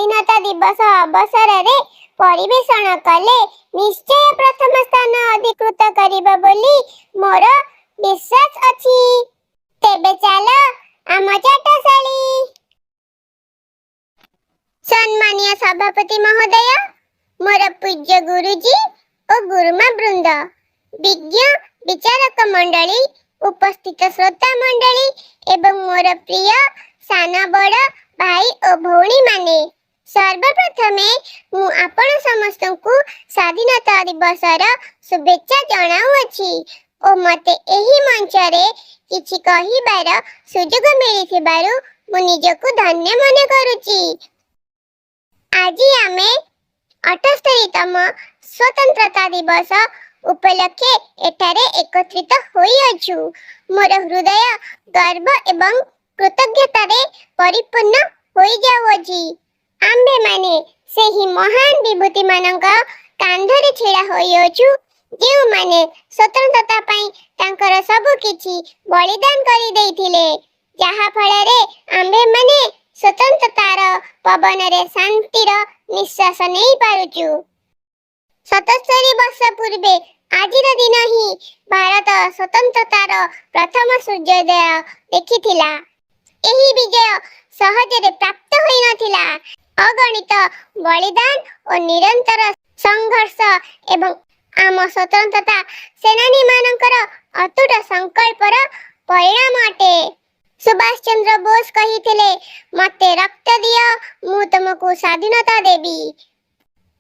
स्वाधीनता दिवस अवसर रे परिवेषण कले निश्चय प्रथम स्थान अधिकृत करिबा बोली मोर विश्वास अछि। तेबे चलो आम चाटशाली। सम्मानीय सभापति महोदय, मोर पूज्य गुरुजी और गुरुमा वृंद, विज्ञ विचारक मंडली, उपस्थित श्रोता मंडली एवं मोर प्रिय सान बड़ भाई और भौणी माने, सर्वप्रथमे मु आपण समस्त को स्वाधीनता दिवसर शुभेच्छा जणाउछि और मते एही मंच रे किछि कहिबार सुजोग मिलिथिबारु मु निजको धन्य मने करूछि। आज आमे 78तम स्वतंत्रता दिवस उपलक्षे एठारे एकत्रित होई अछु। मोर हृदय गर्व एवं कृतज्ञता रे परिपूर्ण होई जाउछि। आम्भे माने सेही महान विभूति मानक कांधरे छेड़ा होई अछु, जेउ माने स्वतंत्रता पई तांकर सब किछि बलिदान करि देइथिले, जहा फଳରେ आम्भे माने स्वतंत्रतार पवन रे शांतिर निश्वास नहीं पारुछु। 77 वर्ष पूर्वे आजिर दिन ही भारत स्वतंत्रतार प्रथम सूर्योदय देखिथिला। एही विजय सहजरे प्राप्त होई नथिला। अगणित बलिदान और निरंतर संघर्ष एवं आम स्वतंत्रता सेनानी मानकर अतुट संकल्पर परिणाम अटे। सुभाष चंद्र बोस कहिथिले, मते रक्त दियो मु तुमको स्वाधीनता देबी।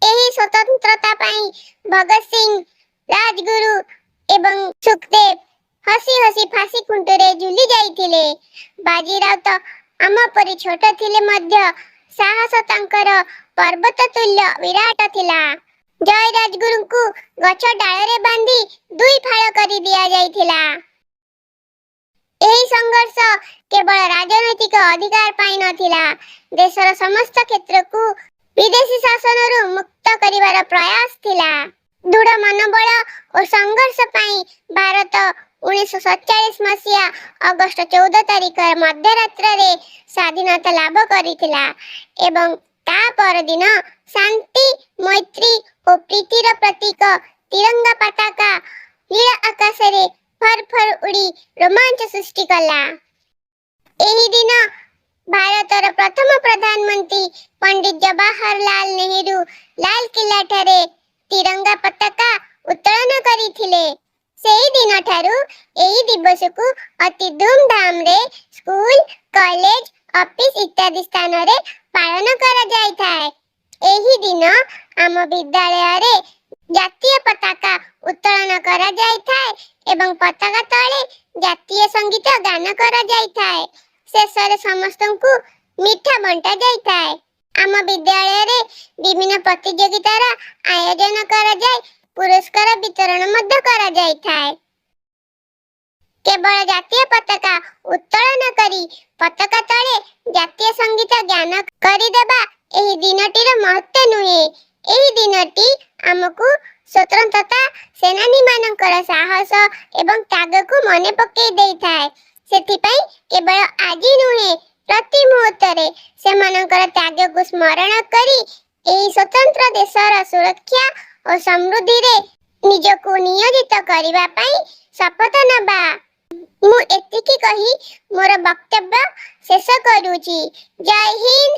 एही स्वतंत्रता पाई भगत सिंह, राजगुरु एवं सुखदेव हसी हसी फांसी खुंटरे झुली जाइथिले। बाजीराव तो आम परि छोट थिले मध्य साहस तांकर पर्वत तुल्य विराट थिला। जय राजगुरु को गछ डाଳରେ बांधी दुई फाळ करी दिया जाइथिला। एही संघर्ष केवल राजनैतिक अधिकार पाई नथिला, देशर समस्त क्षेत्र को विदेशी शासनरु मुक्त करिवार प्रयास थिला। दृढ़ मनोबल और संघर्ष पाई भारत 1947 मसीहा अगस्त 14 तारिख मध्यरात्र रे स्वाधीनता लाभ करिथिला एवं ता पर दिन शांति, मैत्री और प्रीतिर प्रतीक तिरंगा पताका नील आकाश रे फर फर उड़ी रोमांच सृष्टि कला। एही दिन भारतर प्रथम प्रधानमंत्री पंडित जवाहरलाल नेहरू लाल किला ठारे तिरंगा पताका उत्तोलन करिथिले। सेही दिन ठारू एही दिवस को अति धूमधाम रे स्कूल, कॉलेज, ऑफिस इत्यादि स्थान रे पालन करा जाय थाए। एही दिन आम विद्यालय रे जातीय पताका उत्तोलन करा जाय थाए एवं पताका तले जातीय संगीत गान करा जाय थाए। शेषरे समस्त को मिठा बंटा जाय थाए। आम विद्यालय रे विभिन्न प्रतियोगितार आयोजन करा जाय, पुरस्कार वितरण मध्य करा जाय थाए। केवल जातीय पताका उत्तोलन करी पताका तले जातीय संगीत गान करी देबा एही दिनटीर महत्व नुहे। एही दिनटी हमकु स्वतंत्रता सेनानी मानकर साहस एवं त्याग को मने पकई देई थाए। सेथिपई केवल आजी नुहे, प्रति मुहूर्त रे सेमानकर त्याग को स्मरण करी एही स्वतंत्र देशर सुरक्षा और समृद्धि रे निजको नियोजित करिबा पई शपथ नबा। मु एतिकी कही मोर वक्तव्य शेष करूची। जय हिंद,